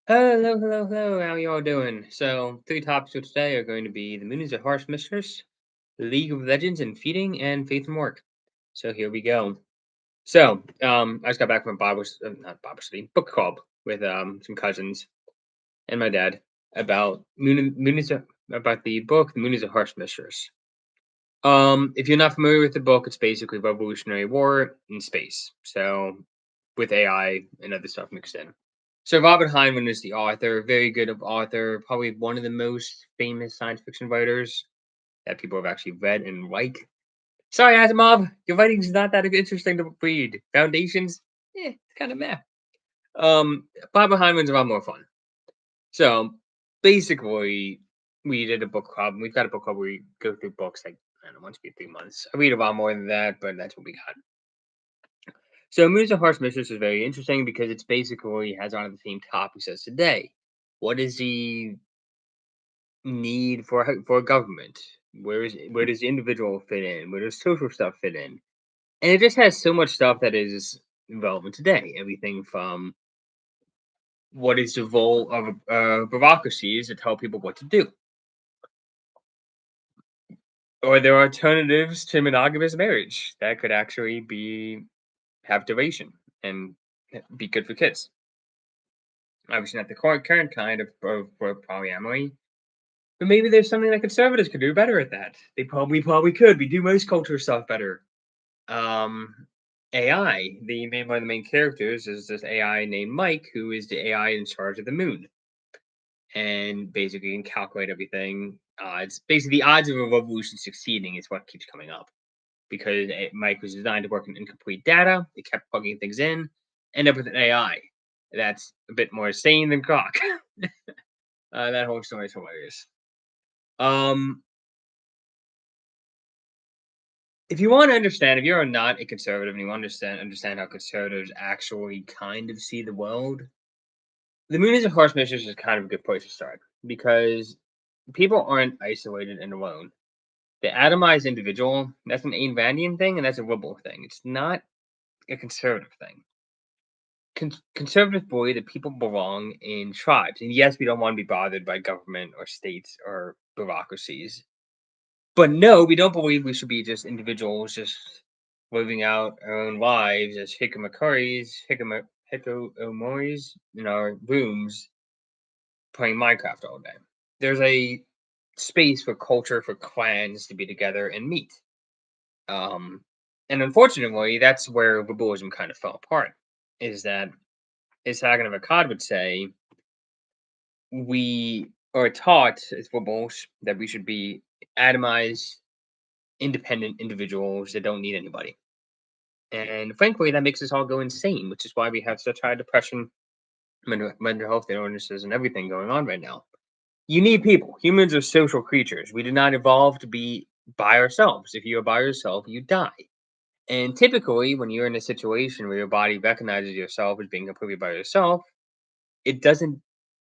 Hello, hello, hello. How y'all doing? So, three topics for today are going to be the moon is a harsh mistress, League of Legends and feeding, and faith and work. So here we go. I just got back from not Bible study, book club with some cousins and my dad about about the book. The moon is a harsh mistress. If you're not familiar with the book, it's basically Revolutionary War in space. So, with AI and other stuff mixed in. So Robert Heinlein is the author, very good of author, probably one of the most famous science fiction writers that people have actually read and like. Sorry, Asimov, your writing's not that interesting to read. Foundations, it's kind of meh. Robert Heinlein's a lot more fun. So basically, we did a book club. And we've got a book club where we go through books like I don't know, once every 3 months. I read a lot more than that, but that's what we got. So Moons of Harsh Mistress is very interesting because it's basically has on the same topics as today. What is the need for government? Where does the individual fit in? Where does social stuff fit in? And it just has so much stuff that is relevant today. Everything from what is the role of bureaucracies to tell people what to do, or there are alternatives to monogamous marriage that could actually be have duration and be good for kids. Obviously, not the current kind of polyamory, but maybe there's something that conservatives could do better at that. They probably could. We do most culture stuff better. Um, AI, one of the main characters is this AI named Mike, who is the AI in charge of the moon, and basically can calculate everything. It's basically the odds of a revolution succeeding is what keeps coming up because Mike was designed to work in incomplete data. It kept plugging things in, end up with an AI that's a bit more sane than Croc. That whole story is hilarious. Um, if you want to understand, if you're not a conservative and you understand how conservatives actually kind of see the world, the moon is a harsh mistress is kind of a good place to start because people aren't isolated and alone. The atomized individual, that's an Ayn Randian thing and that's a liberal thing. It's not a conservative thing. Conservatives believe that people belong in tribes. And yes, we don't want to be bothered by government or states or bureaucracies. But no, we don't believe we should be just individuals just living out our own lives as hickomoris in our rooms playing Minecraft all day. There's a space for culture for clans to be together and meet. Um, and unfortunately, that's where liberalism kind of fell apart. Is that Isaacson of Akkad would say we are taught as liberals that we should be atomized, independent individuals that don't need anybody. And frankly, that makes us all go insane, which is why we have such high depression, mental health illnesses, and everything going on right now. You need people. Humans are social creatures. We did not evolve to be by ourselves. If you are by yourself, you die. And typically, when you're in a situation where your body recognizes yourself as being completely by yourself, it doesn't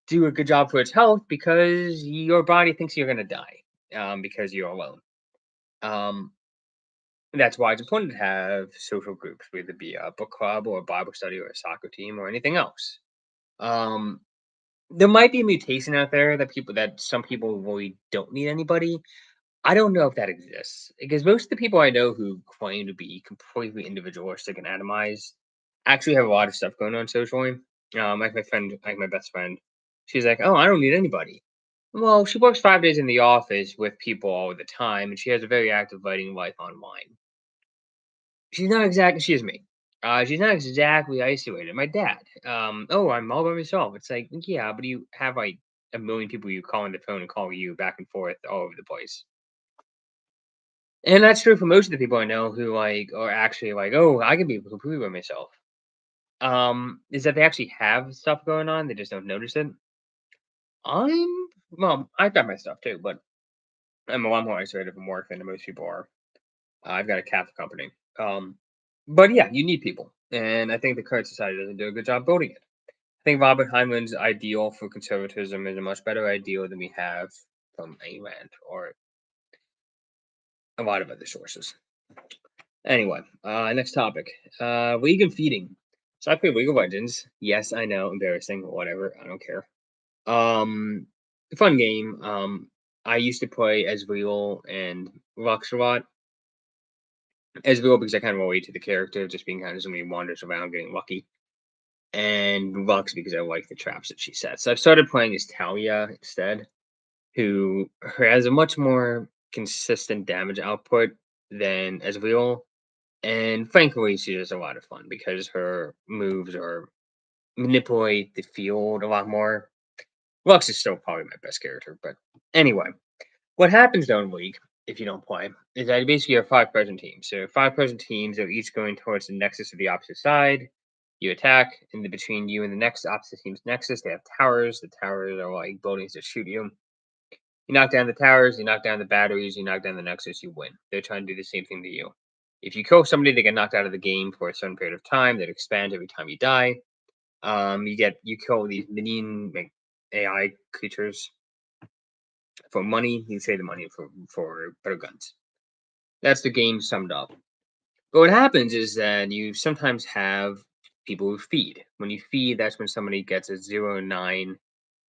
do a good job for its health because your body thinks you're going to die because you're alone. Um, that's why it's important to have social groups, whether it be a book club or a Bible study or a soccer team or anything else. Um, there might be a mutation out there that some people really don't need anybody. I don't know if that exists because most of the people I know who claim to be completely individualistic and atomized actually have a lot of stuff going on socially. Like my best friend, she's like, "Oh, I don't need anybody." Well, she works 5 days in the office with people all the time, and she has a very active writing life online. She is me. She's not exactly isolated. My dad. Oh, I'm all by myself. It's like, yeah, but you have like a million people you call on the phone and call you back and forth all over the place. And that's true for most of the people I know who like are actually like, oh, I can be completely by myself. Is that they actually have stuff going on, they just don't notice it. I've got my stuff too, but I'm a lot more isolated from work than most people are. I've got a Catholic company. Um, but yeah, you need people, and I think the current society doesn't do a good job building it. I think Robert Heinlein's ideal for conservatism is a much better ideal than we have from Ayn Rand or a lot of other sources. Anyway, next topic. League and feeding. So I play League of Legends. Yes, I know, embarrassing, whatever, I don't care. Um, Fun game. I used to play as Real and Lux a lot. As Real because I kind of relate to the character, just being kind of somebody who wanders around getting lucky. And Lux because I like the traps that she sets. So I've started playing as Talia instead, who has a much more consistent damage output than as Real. And frankly, she is a lot of fun because her moves are manipulate the field a lot more. Lux is still probably my best character, but anyway, what happens though in League, if you don't play, is that you basically have five-person teams. So five-person teams are each going towards the nexus of the opposite side. You attack, and between you and the next opposite team's nexus, they have towers. The towers are like buildings that shoot you. You knock down the towers, you knock down the batteries, you knock down the nexus, you win. They're trying to do the same thing to you. If you kill somebody, they get knocked out of the game for a certain period of time. That expands every time you die. You kill these minion like, AI creatures for money. You trade the money for better guns. That's the game summed up. But what happens is that you sometimes have people who feed. When you feed, that's when somebody gets a 0-9,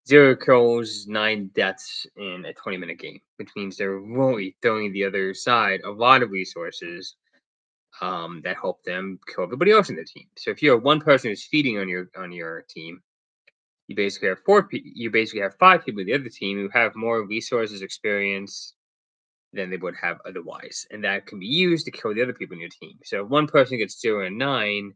0 kills, 9 deaths in a 20-minute game, which means they're really throwing the other side a lot of resources that help them kill everybody else in the team. So if you have one person who's feeding on your team, you basically have five people in the other team who have more resources, experience than they would have otherwise, and that can be used to kill the other people in your team. So if one person gets 0 and 9,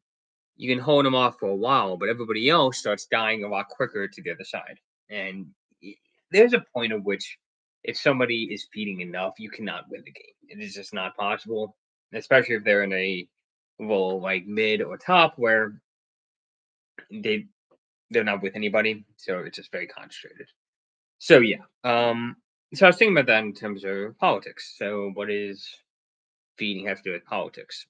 you can hold them off for a while, but everybody else starts dying a lot quicker to the other side. And y- there's a point at which, if somebody is feeding enough, you cannot win the game. It is just not possible, especially if they're in a role like mid or top where they they're not with anybody, so it's just very concentrated. So yeah, so I was thinking about that in terms of politics. So what is feeding have to do with politics?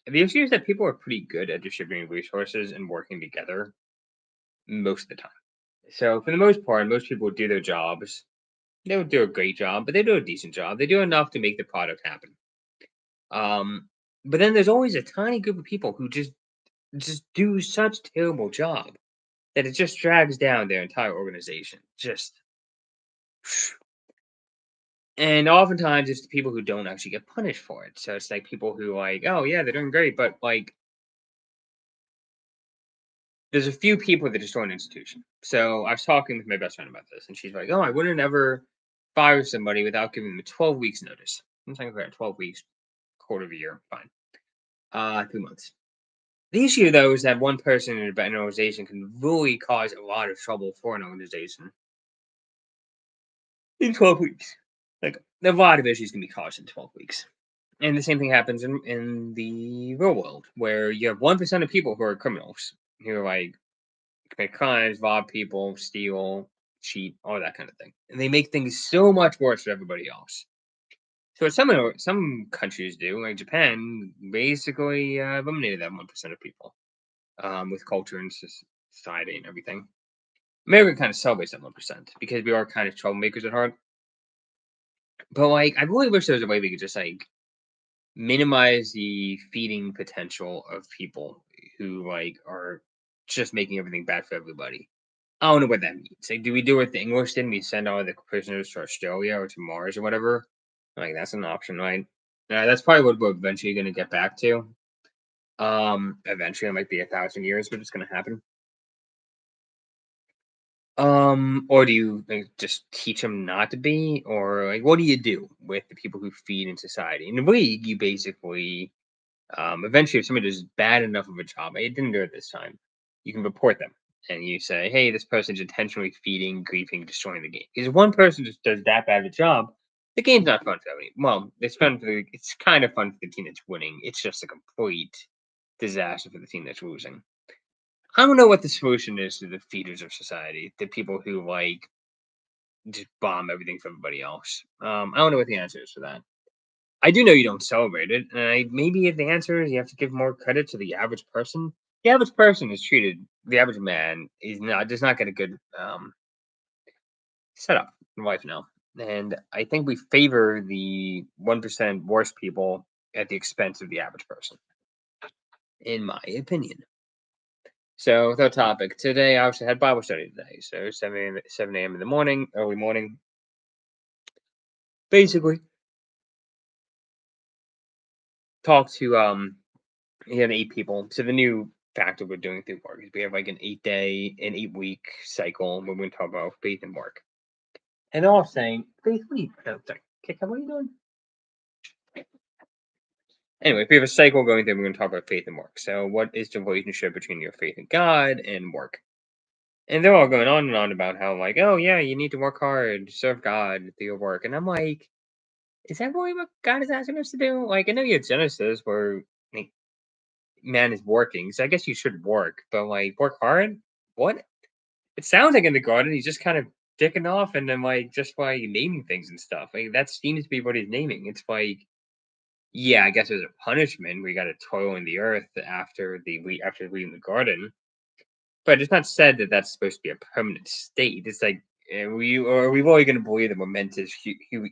The issue is that people are pretty good at distributing resources and working together most of the time. So for the most part, most people do their jobs. They would do a great job, but they do a decent job. They do enough to make the product happen. Um, but then there's always a tiny group of people who just do such terrible job that it just drags down their entire organization. Just and oftentimes it's the people who don't actually get punished for it. So it's like people who like, oh yeah, they're doing great, but like there's a few people that destroy an institution. So I was talking with my best friend about this, and she's like, "Oh, I wouldn't ever fire somebody without giving them a 12 weeks notice." I'm saying, "Okay, 12 weeks, quarter of a year, fine. 2 months." The issue though is that one person in an organization can really cause a lot of trouble for an organization in 12 weeks. Like a lot of issues can be caused in 12 weeks. And the same thing happens in the real world, where you have 1% of people who are criminals, who are like commit crimes, rob people, steal, cheat, all that kind of thing. And they make things so much worse for everybody else. So what some countries do, like Japan, basically eliminated that 1% of people with culture and society and everything. America kind of celebrates that 1% because we are kind of troublemakers at heart. But like, I really wish there was a way we could just like minimize the feeding potential of people who like are just making everything bad for everybody. I don't know what that means. Like, do we do what the English did? We send all the prisoners to Australia or to Mars or whatever. Like, that's an option, right? That's probably what we're eventually going to get back to. Eventually, it might be 1,000 years, but it's going to happen. Or do you like, just teach them not to be, or like, what do you do with the people who feed in society? In a way, you basically eventually, if somebody does bad enough of a job, I didn't do it this time, you can report them and you say, hey, this person's intentionally feeding, griefing, destroying the game. Because if one person just does that bad of a job, the game's not fun for everybody. Well, it's kind of fun for the team that's winning. It's just a complete disaster for the team that's losing. I don't know what the solution is to the feeders of society, the people who like just bomb everything for everybody else. I don't know what the answer is for that. I do know you don't celebrate it, and maybe the answer is you have to give more credit to the average person. The average person is treated. The average man is not does not get a good setup in life now, and I think we favor the 1% worst people at the expense of the average person, in my opinion. So the topic today, I actually had Bible study today. So 7 a.m. in the morning, early morning. Basically, talk to you had 8 people. So the new factor we're doing through work is we have like an 8 week cycle. We're going to talk about faith and work. And all I'm saying, faith, what are you? No, sorry, kick what are you doing? Anyway, if we have a cycle going through, we're going to talk about faith and work. So, what is the relationship between your faith in God and work? And they're all going on and on about how, like, oh yeah, you need to work hard, serve God through your work. And I'm like, is that really what God is asking us to do? Like, I know you had Genesis where like, man is working, so I guess you should work, but like, work hard? What? It sounds like in the garden, he's just kind of dicking off and then like just like naming things and stuff. Like, that seems to be what he's naming. It's like, yeah, I guess as a punishment, we got to toil in the earth after leaving the garden. But it's not said that that's supposed to be a permanent state. It's like, are we really going to believe the momentous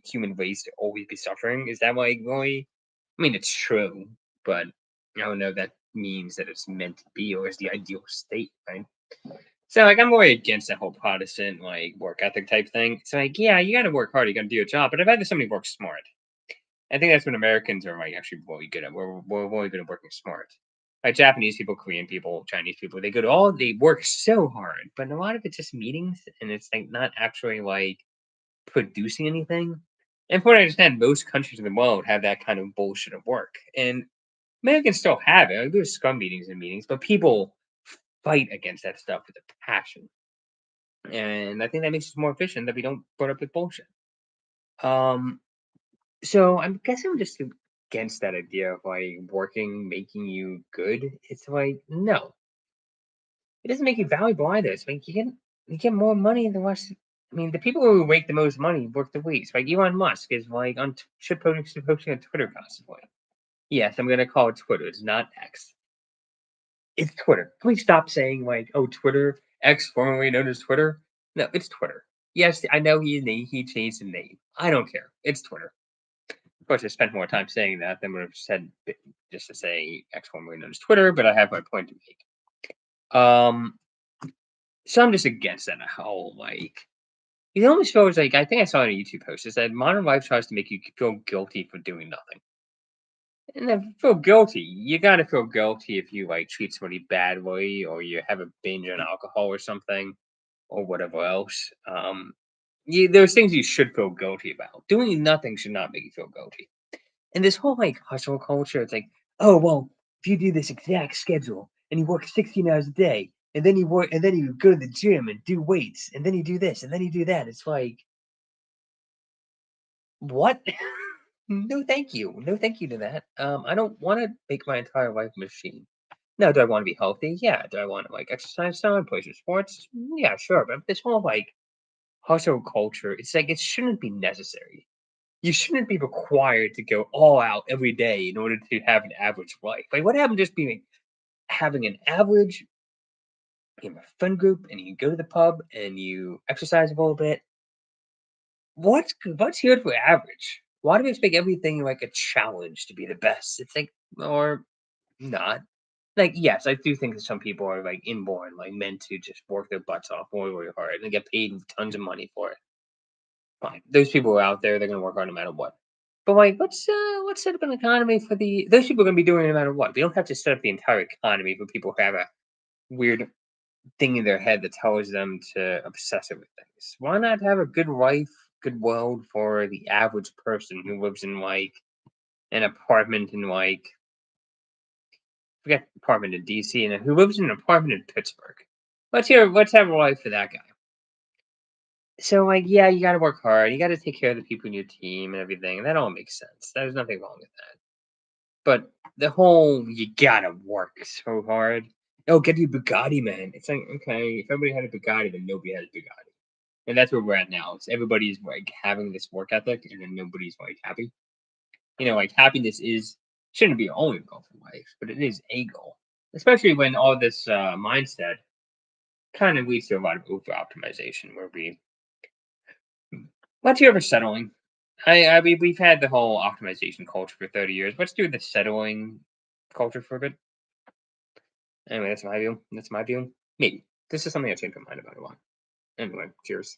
human race to always be suffering? Is that like really? I mean, it's true, but I don't know if that means that it's meant to be or is the ideal state, right? So, like, I'm really against that whole Protestant like work ethic type thing. It's like, yeah, you got to work hard, you got to do your job, but I'd rather somebody work smart. I think that's what Americans are like actually really good at. We're really good at working smart. Like Japanese people, Korean people, Chinese people, they work so hard, but a lot of it's just meetings, and it's like not actually like producing anything. And from what I understand, most countries in the world have that kind of bullshit at work, and Americans still have it. Like, there's scrum meetings and meetings, but people fight against that stuff with a passion, and I think that makes us more efficient. That we don't put up with bullshit. Um, So I guess I'm just against that idea of like working making you good. It's like no, it doesn't make you valuable either. It's like you get more money than less. I mean, the people who make the most money work the least. Like Elon Musk is like on posting on Twitter constantly. Yes, I'm gonna call it Twitter. It's not X. It's Twitter. Can we stop saying like, oh, Twitter X, formerly known as Twitter? No, it's Twitter. Yes, I know he changed the name. I don't care. It's Twitter. Of course, I spent more time saying that than would have said just to say X formerly known as Twitter, but I have my point to make. So I'm just against that whole like it almost feels like I think I saw it in a YouTube post. Is that modern life tries to make you feel guilty for doing nothing, and then feel guilty. You gotta feel guilty if you like treat somebody badly, or you have a binge on alcohol or something, or whatever else. There's things you should feel guilty about. Doing nothing should not make you feel guilty. And this whole like hustle culture, it's like, oh well, if you do this exact schedule and you work 16 hours a day, and then you go to the gym and do weights, and then you do this, and then you do that. It's like, what? No, thank you. No, thank you to that. I don't want to make my entire life a machine. Now, do I want to be healthy? Yeah. Do I want to like exercise some, play some sports? Yeah, sure. But this whole like hustle culture, it's like it shouldn't be necessary. You shouldn't be required to go all out every day in order to have an average life. Like, what happened just being having an average, you have a friend group, and you go to the pub and you exercise a little bit? What's good for average? Why do we expect everything like a challenge to be the best? It's like, or not. Like, yes, I do think that some people are like inborn, like meant to just work their butts off really, really hard and get paid tons of money for it. Fine. Those people are out there, they're gonna work hard no matter what. But like, let's set up an economy for the those people are gonna be doing it no matter what. We don't have to set up the entire economy for people who have a weird thing in their head that tells them to obsess over things. Why not have a good life, good world for the average person who lives in like an apartment in like forget apartment in DC and who lives in an apartment in Pittsburgh? Let's have a life for that guy. So like, yeah, you got to work hard. You got to take care of the people in your team and everything, and that all makes sense. There's nothing wrong with that. But the whole you gotta work so hard. Oh, get your Bugatti, man. It's like, okay, if everybody had a Bugatti, then nobody had a Bugatti. And that's where we're at now. It's everybody's like having this work ethic and then nobody's like happy. Like happiness is shouldn't be only a goal for life, but it is a goal. Especially when all this mindset kind of leads to a lot of over optimization where we let's hear for settling. I mean we've had the whole optimization culture for 30 years. Let's do the settling culture for a bit. Anyway, that's my view. That's my view. Maybe this is something I change my mind about a lot. Anyway, cheers.